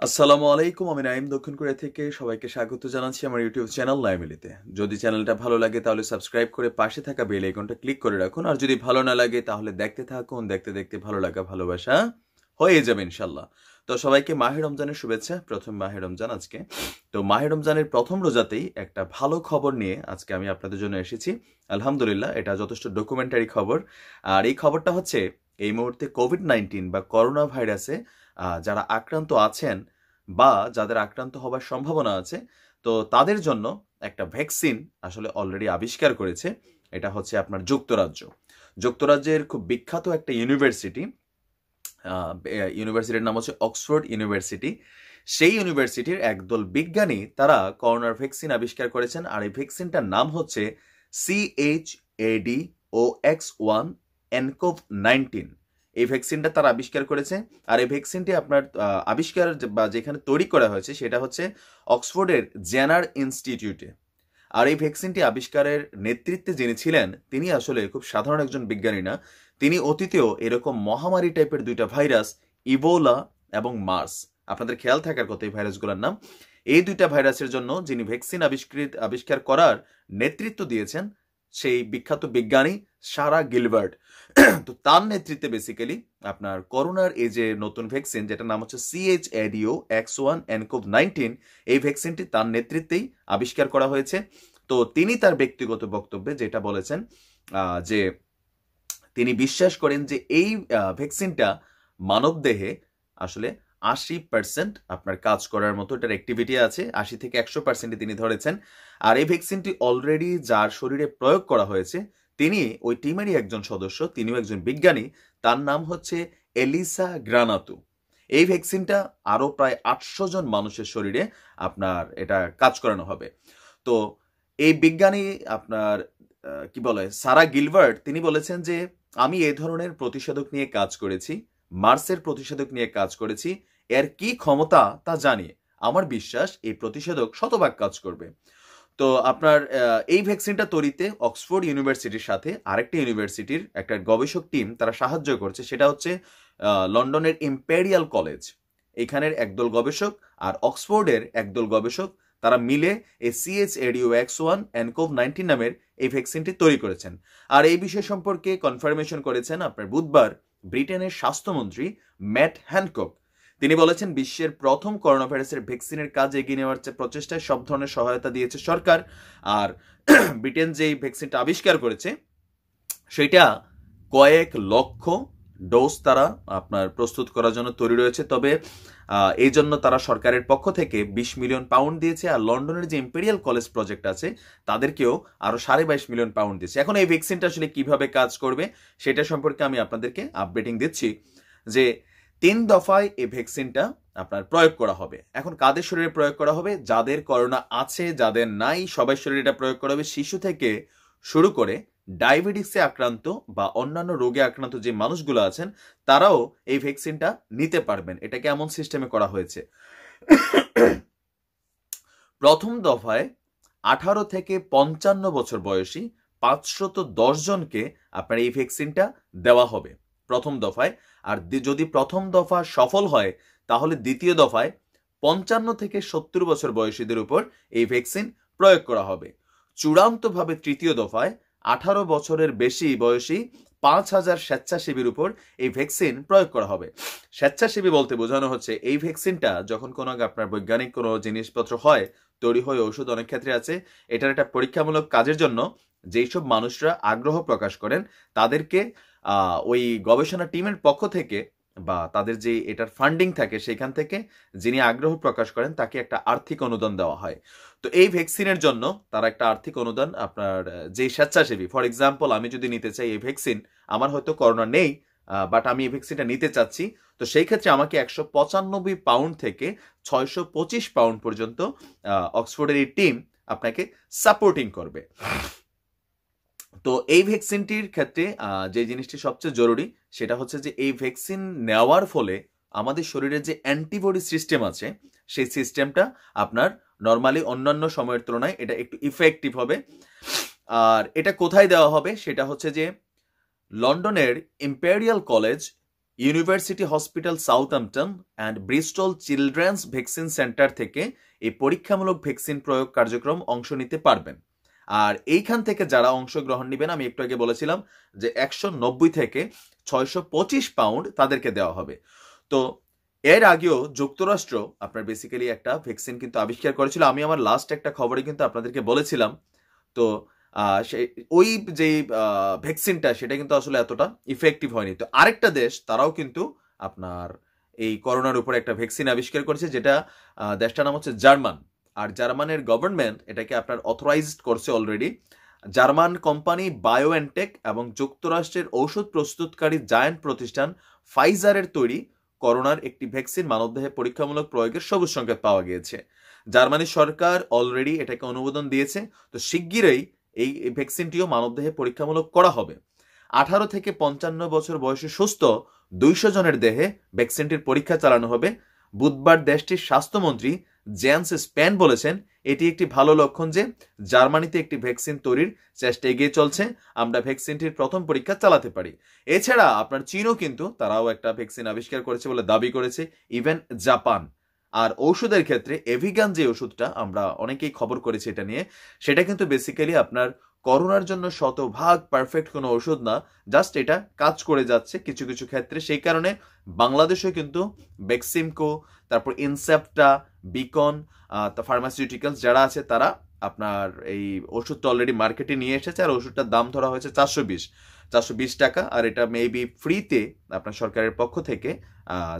আসসালামু আলাইকুম, আমি নাইম দক্ষিণ কোরিয়া থেকে সবাইকে স্বাগত জানাচ্ছি আমার ইউটিউব চ্যানেল নাইমিলিতে। যদি চ্যানেলটা ভালো লাগে তাহলে সাবস্ক্রাইব করে পাশে থাকা বেল আইকনটা ক্লিক করে রাখুন, আর যদি ভালো না লাগে তাহলে দেখতে থাকুন, দেখতে দেখতে ভালো লাগা ভালোবাসা হয়ে যাবে ইনশাল্লাহ। তো সবাইকে মাহে রমজানের শুভেচ্ছা। প্রথম মাহে রমজান আজকে। তো মাহে রমজানের প্রথম রোজাতেই একটা ভালো খবর নিয়ে আজকে আমি আপনাদের জন্য এসেছি। আলহামদুলিল্লাহ, এটা যথেষ্ট ডকুমেন্টারি খবর। আর এই খবরটা হচ্ছে এই মুহূর্তে কোভিড-19 বা করোনা ভাইরাসে যারা আক্রান্ত আছেন বা যাদের আক্রান্ত হবার সম্ভাবনা আছে, তো তাদের জন্য একটা ভ্যাকসিন আসলে অলরেডি আবিষ্কার করেছে। এটা হচ্ছে আপনার যুক্তরাজ্যের খুব বিখ্যাত একটা ইউনিভার্সিটি। ইউনিভার্সিটির নাম হচ্ছে অক্সফোর্ড ইউনিভার্সিটি। সেই ইউনিভার্সিটির একদল বিজ্ঞানী তারা করোনার ভ্যাকসিন আবিষ্কার করেছেন, আর এই ভ্যাকসিনটার নাম হচ্ছে CHAdOx1 nCoV-19। এই ভ্যাকসিনটা তারা আবিষ্কার করেছে। আর এই ভ্যাকসিনটি আপনার আবিষ্কার বা যেখানে তৈরি করা হয়েছে সেটা হচ্ছে অক্সফোর্ডের জেনার ইনস্টিটিউটে। আর এই ভ্যাকসিনটি আবিষ্কারের নেতৃত্বে যিনি ছিলেন তিনি আসলে খুব সাধারণ একজন বিজ্ঞানী না। তিনি অতীতেও এরকম মহামারী টাইপের দুইটা ভাইরাস, ইবোলা এবং মার্স, আপনাদের খেয়াল থাকার কথা এই ভাইরাসগুলোর নাম, এই দুইটা ভাইরাসের জন্য যিনি ভ্যাকসিন আবিষ্কার করার নেতৃত্ব দিয়েছেন সেই বিখ্যাত বিজ্ঞানী সারা গিলবার্ট। তো তার নেতৃত্বে বেসিক্যালি আপনার করোনার এই যে নতুন ভ্যাকসিন, যেটা নাম হচ্ছে CHAdOx1 nCoV-19, এই ভ্যাকসিনটি তার নেতৃত্বেই আবিষ্কার করা হয়েছে। তো তিনি তার ব্যক্তিগত বক্তব্যে যেটা বলেছেন, যে তিনি বিশ্বাস করেন যে এই ভ্যাকসিনটা মানবদেহে আসলে 80% আপনার কাজ করার মতো এটার অ্যাক্টিভিটি আছে, 80 থেকে 100% তিনি ধরেছেন। আর এই ভ্যাকসিনটি অলরেডি যার শরীরে প্রয়োগ করা হয়েছে তিনি ওই টিমেরই একজন সদস্য, তিনিও একজন বিজ্ঞানী। তার নাম হচ্ছে এলিসা গ্রানাতু। এই ভ্যাকসিনটা আরো প্রায় 800 জন মানুষের শরীরে আপনার এটা কাজ করানো হবে। তো এই বিজ্ঞানী আপনার কি বলে সারা গিলবার্ট, তিনি বলেছেন যে আমি এই ধরনের প্রতিষেধক নিয়ে কাজ করেছি, মার্সের প্রতিষেধক নিয়ে কাজ করেছি, এর কি ক্ষমতা তা জানি, আমার বিশ্বাস এই প্রতিষেধক শতভাগ কাজ করবে। তো আপনার এই ভ্যাকসিনটা তৈরিতে অক্সফোর্ড ইউনিভার্সিটির সাথে আরেকটা ইউনিভার্সিটির একটা গবেষক টিম তারা সাহায্য করছে, সেটা হচ্ছে লন্ডনের ইম্পেরিয়াল কলেজ। এখানের একদল গবেষক আর অক্সফোর্ডের একদল গবেষক তারা মিলে এই CHAdOx1 nCoV-19 নামের এই ভ্যাকসিনটি তৈরি করেছেন। আর এই বিষয় সম্পর্কে কনফার্মেশন করেছেন আপনার বুধবার ব্রিটেনের স্বাস্থ্যমন্ত্রী ম্যাট হ্যানকক। তিনি বলেছেন বিশ্বের প্রথম করোনা ভাইরাসের ভ্যাকসিনের কাজ এগিয়ে নেওয়ার প্রচেষ্টায় সব ধরনের সহায়তা দিয়েছে সরকার। আর ব্রিটেন যে ভ্যাকসিনটা আবিষ্কার করেছে সেটা কয়েক লক্ষ ডোজ তারা আপনার প্রস্তুত করার জন্য তৈরি রয়েছে। তবে এই জন্য তারা সরকারের পক্ষ থেকে 20 মিলিয়ন পাউন্ড দিয়েছে, আর লন্ডনের যে ইম্পেরিয়াল কলেজ প্রজেক্ট আছে তাদেরকেও আরো 22.5 মিলিয়ন পাউন্ড দিয়েছে। এখন এই ভ্যাকসিনটা আসলে কিভাবে কাজ করবে সেটা সম্পর্কে আমি আপনাদেরকে আপডেটিং দিচ্ছি যে 3 দফায় এই ভ্যাকসিনটা আপনার প্রয়োগ করা হবে। এখন কাদের শরীরে প্রয়োগ করা হবে? যাদের করোনা আছে, যাদের নাই, সবাই শরীরে এটা প্রয়োগ করা হবে। শিশু থেকে শুরু করে ডায়াবেটিসে আক্রান্ত বা অন্যান্য রোগে আক্রান্ত যে মানুষগুলো আছেন তারাও এই ভ্যাকসিনটা নিতে পারবেন। এটাকে এমন সিস্টেমে করা হয়েছে। প্রথম দফায় 18 থেকে 55 বছর বয়সী 510 জনকে আপনার এই ভ্যাকসিনটা দেওয়া হবে প্রথম দফায়। আর যদি প্রথম দফা সফল হয় তাহলে দ্বিতীয় দফায় 55 থেকে 70 বছর বয়সীদের উপর এই ভ্যাকসিন প্রয়োগ করা হবে। চূড়ান্তভাবে তৃতীয় দফায় 18 বছরের বেশি বয়সী 5000 স্বেচ্ছাসেবীর উপর এই ভ্যাকসিন প্রয়োগ করা হবে। স্বেচ্ছাসেবী বলতে বোঝানো হচ্ছে এই ভ্যাকসিনটা যখন কোনো আপনার বৈজ্ঞানিক কোনো জিনিসপত্র হয়, তৈরি হয়, ওষুধ অনেক ক্ষেত্রে আছে, এটার একটা পরীক্ষামূলক কাজের জন্য যেই সব মানুষরা আগ্রহ প্রকাশ করেন তাদেরকে ওই গবেষণা টিমের পক্ষ থেকে বা তাদের যে এটার ফান্ডিং থাকে সেখান থেকে যিনি আগ্রহ প্রকাশ করেন তাকে একটা আর্থিক অনুদান দেওয়া হয়। তো এই ভ্যাকসিনের জন্য তারা একটা আর্থিক অনুদান আপনার যে স্বেচ্ছাসেবী, ফর এক্সাম্পল আমি যদি নিতে চাই এই ভ্যাকসিন, আমার হয়তো করোনা নেই বাট আমি এই ভ্যাকসিনটা নিতে চাচ্ছি, তো সেই ক্ষেত্রে আমাকে 195 পাউন্ড থেকে 625 পাউন্ড পর্যন্ত অক্সফোর্ডের এই টিম আপনাকে সাপোর্টিং করবে। তো এই ভ্যাকসিনটির ক্ষেত্রে যে জিনিসটি সবচেয়ে জরুরি সেটা হচ্ছে যে এই ভ্যাকসিন নেওয়ার ফলে আমাদের শরীরে যে অ্যান্টিবডি সিস্টেম আছে সেই সিস্টেমটা আপনার নর্মালি অন্যান্য সময়ের তুলনায় এটা একটু ইফেক্টিভ হবে। আর এটা কোথায় দেওয়া হবে সেটা হচ্ছে যে লন্ডনের Imperial College University Hospital Southampton and Bristol Children's Vaccine Centre থেকে এই পরীক্ষামূলক ভ্যাকসিন প্রয়োগ কার্যক্রম অংশ নিতে পারবেন। আর এইখান থেকে যারা অংশগ্রহণ নেবেন, আমি একটু আগে বলেছিলাম যে 190 থেকে 625 পাউন্ড তাদেরকে দেওয়া হবে। তো এর আগেও যুক্তরাষ্ট্র আপনার বেসিক্যালি একটা ভ্যাকসিন কিন্তু আবিষ্কার করেছিল। আমি আমার লাস্ট একটা খবরে কিন্তু আপনাদেরকে বলেছিলাম। তো ওই যে ভ্যাকসিনটা সেটা কিন্তু আসলে এতটা ইফেক্টিভ হয়নি। তো আরেকটা দেশ তারাও কিন্তু আপনার এই করোনার উপরে একটা ভ্যাকসিন আবিষ্কার করেছে, যেটা দেশটার নাম হচ্ছে জার্মান। আর জার্মানের গভর্নমেন্ট এটাকে আপনার অথরাইজড করছে অলরেডি। জার্মান কোম্পানি বায়োএনটেক এবং যুক্তরাষ্ট্রের ঔষধ প্রস্তুতকারী জায়ান্ট প্রতিষ্ঠান ফাইজারের তৈরি করোনার একটি ভ্যাকসিন মানবদেহে পরীক্ষামূলক প্রয়োগের সবুজ সংকেত পাওয়া গিয়েছে। জার্মানি সরকার অলরেডি এটাকে অনুমোদন দিয়েছে। তো শিগগিরই এই ভ্যাকসিনটিও মানবদেহে পরীক্ষামূলক করা হবে। 18 থেকে 55 বছর বয়সে সুস্থ 200 জনের দেহে ভ্যাকসিনটির পরীক্ষা চালানো হবে। বুধবার দেশটির স্বাস্থ্যমন্ত্রী জেন্স স্প্যান বলেছেন, এটি একটি ভালো লক্ষণ যে জার্মানিতে একটি ভ্যাকসিন তৈরির চেষ্টা এগিয়ে চলছে। আমরা ভ্যাকসিনটির প্রথম পরীক্ষা চালাতে পারি। এছাড়া আপনার চীনও কিন্তু তারাও একটা ভ্যাকসিন আবিষ্কার করেছে বলে দাবি করেছে, ইভেন জাপান। আর ঔষধের ক্ষেত্রে এভিগান যে ওষুধটা আমরা অনেকেই খবর করেছি এটা নিয়ে, সেটা কিন্তু বেসিক্যালি আপনার করোনার জন্য শতভাগ পারফেক্ট কোনো ওষুধ না, জাস্ট এটা কাজ করে যাচ্ছে কিছু কিছু ক্ষেত্রে। সেই কারণে বাংলাদেশেও কিন্তু বেক্সিমকো, তারপর ইনসেপ্টা, বিকন, ফার্মাসিউটিক্যালস যারা আছে তারা আপনার এই ওষুধটা অলরেডি মার্কেটে নিয়ে এসেছে। আর ওষুধটার দাম ধরা হয়েছে 420 টাকা। আর এটা মেবি ফ্রিতে আপনার সরকারের পক্ষ থেকে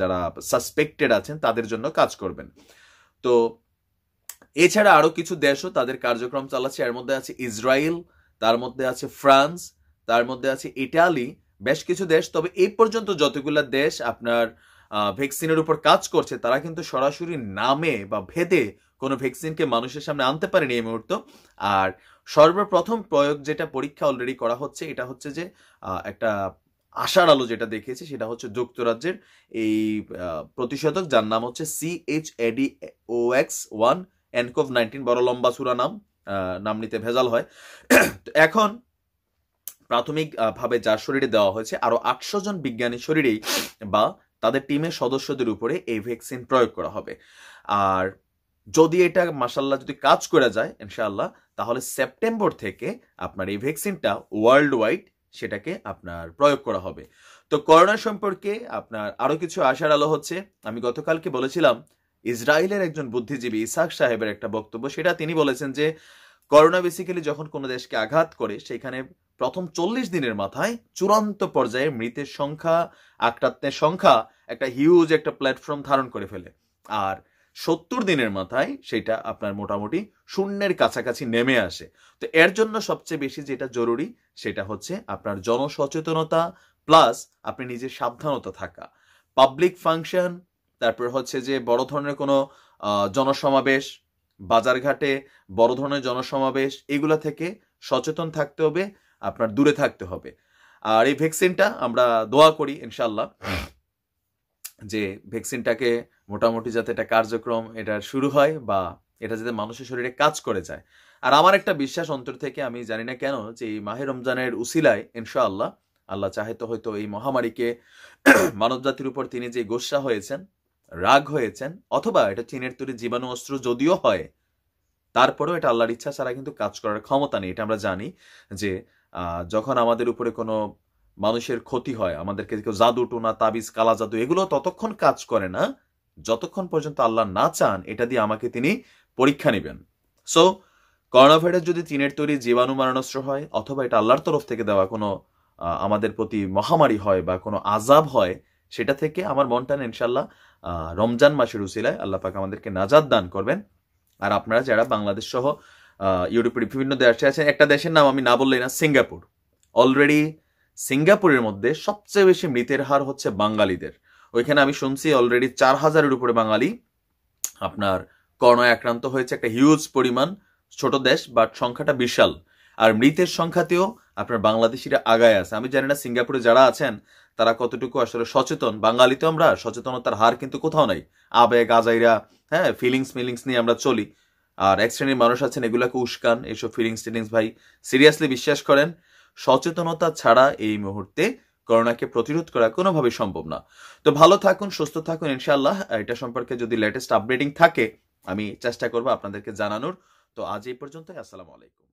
যারা সাসপেক্টেড আছেন তাদের জন্য কাজ করবেন। তো এছাড়া আরো কিছু দেশও তাদের কার্যক্রম চালাচ্ছে। এর মধ্যে আছে ইসরায়েল, তার মধ্যে আছে ফ্রান্স, তার মধ্যে আছে ইটালি, বেশ কিছু দেশ। তবে এই পর্যন্ত যতগুলো দেশ আপনার ভ্যাকসিনের উপর কাজ করছে তারা কিন্তু সরাসরি নামে বা ভেদে কোনো ভ্যাকসিনকে মানুষের সামনে আনতে পারেনি এই মুহূর্তে। আর সর্বপ্রথম প্রয়োগ যেটা পরীক্ষা অলরেডি করা হচ্ছে, এটা হচ্ছে যে একটা আশার আলো যেটা দেখিয়েছে সেটা হচ্ছে যুক্তরাজ্যের এই প্রতিষেধক, যার নাম হচ্ছে CHAdOx1 nCoV-19। বড় লম্বা সুরা নাম নিতে ভেজাল হয়। তো এখন প্রাথমিক ভাবে যার শরীরে দেওয়া হয়েছে, আরো 800 জন বিজ্ঞানী শরীরেই বা তাদের টিমের সদস্যদের উপরে এই ভ্যাকসিন প্রয়োগ করা হবে। আর যদি এটা মাশাআল্লাহ যদি কাজ করে যায় ইনশাআল্লাহ, তাহলে সেপ্টেম্বর থেকে আপনার এই ভ্যাকসিনটা ওয়ার্ল্ড ওয়াইড সেটাকে আপনার প্রয়োগ করা হবে। তো করোনা সম্পর্কে আপনার আরো কিছু আশার আলো হচ্ছে। আমি গতকালকে বলেছিলাম ইসরায়েলের একজন বুদ্ধিজীবী ইসাক সাহেবের একটা বক্তব্য, সেটা তিনি বলেছেন যে করোনা বেসিক্যালি যখন কোনো দেশকে আঘাত করে সেখানে প্রথম 40 দিনের মাথায় চূড়ান্ত পর্যায়ে মৃতের সংখ্যা, আক্রান্তের সংখ্যা একটা হিউজ একটা প্ল্যাটফর্ম ধারণ করে ফেলে। আর 70 দিনের মাথায় সেটা আপনার মোটামুটি শূন্যের কাছাকাছি নেমে আসে। তো এর জন্য সবচেয়ে বেশি যেটা জরুরি সেটা হচ্ছে আপনার জনসচেতনতা প্লাস আপনি নিজের সাবধানতা থাকা। পাবলিক ফাংশন, তারপর হচ্ছে যে বড় ধরনের কোনো জনসমাবেশ, বাজারঘাটে বড় ধরনের জনসমাবেশ, এগুলা থেকে সচেতন থাকতে হবে, আপনার দূরে থাকতে হবে। আর এই ভ্যাকসিনটা আমরা দোয়া করি ইনশাল্লাহ যে ভ্যাকসিনটাকে মোটামুটি যাতে এটা কার্যক্রম এটা শুরু হয় বা এটা যাতে মানুষের শরীরে কাজ করে যায়। আর আমার একটা বিশ্বাস অন্তর থেকে, আমি জানি না কেন, যে এই মাহে রমজানের উসিলায় ইনশাআল্লাহ আল্লাহ চাহে তো হয়তো এই মহামারীকে মানব জাতির উপর তিনি যে গোসা হয়েছেন, রাগ হয়েছেন, অথবা এটা চীনের তৈরি জীবাণু অস্ত্র যদিও হয়, তারপরেও এটা আল্লাহর ইচ্ছা ছাড়া কিন্তু কাজ করার ক্ষমতা নেই। এটা আমরা জানি যে যখন আমাদের উপরে কোনো মানুষের ক্ষতি হয়, আমাদেরকে কেউ জাদু টোনা তাবিজ কালা জাদু এগুলো ততক্ষণ কাজ করে না যতক্ষণ পর্যন্ত আল্লাহ না চান এটা দিয়ে আমাকে তিনি পরীক্ষা নেবেন। সো করোনা ভাইরাস যদি চীনের তৈরি জীবাণু মারণাস্ত্র হয় অথবা এটা আল্লাহর তরফ থেকে দেওয়া কোনো আমাদের প্রতি মহামারী হয় বা কোনো আজাব হয়, সেটা থেকে আমার মনটা ইনশাল্লাহ রমজান মাসের উসিলায় আল্লাহ পাক আমাদেরকে নাজাত দান করবেন। আর আপনারা যারা বাংলাদেশ সহ ইউরোপের বিভিন্ন দেশে আছেন, একটা দেশের নাম আমি না বললেই না, সিঙ্গাপুর। অলরেডি সিঙ্গাপুরের মধ্যে সবচেয়ে বেশি মৃতের হার হচ্ছে বাঙালিদের। ওইখানে আমি শুনছি অলরেডি 4000-এর উপরে বাঙালি আপনার করোনায় আক্রান্ত হয়েছে। একটা হিউজ পরিমাণ, ছোট দেশ বাট সংখ্যাটা বিশাল। আর মৃতের সংখ্যাতেও আপনার বাংলাদেশিরা আগায় আছে। আমি জানি না সিঙ্গাপুরে যারা আছেন তারা কতটুকু আসলে সচেতন। বাঙালি তো আমরা, সচেতনতার হার কিন্তু কোথাও নাই। আবেগ আজাইরা, হ্যাঁ, ফিলিংস নিয়ে আমরা চলি। আর এক শ্রেণীর মানুষ আছেন এগুলাকে উস্কান, এইসব ফিলিংস ভাই সিরিয়াসলি বিশ্বাস করেন। সচেতনতা ছাড়া এই মুহূর্তে করোনাকে প্রতিরোধ করা কোনোভাবেই সম্ভব না। তো ভালো থাকুন, সুস্থ থাকুন ইনশাআল্লাহ। এটা সম্পর্কে যদি লেটেস্ট আপডেটিং থাকে আমি চেষ্টা করব আপনাদেরকে জানানোর। তো আজ এই পর্যন্তই। আসসালামু আলাইকুম।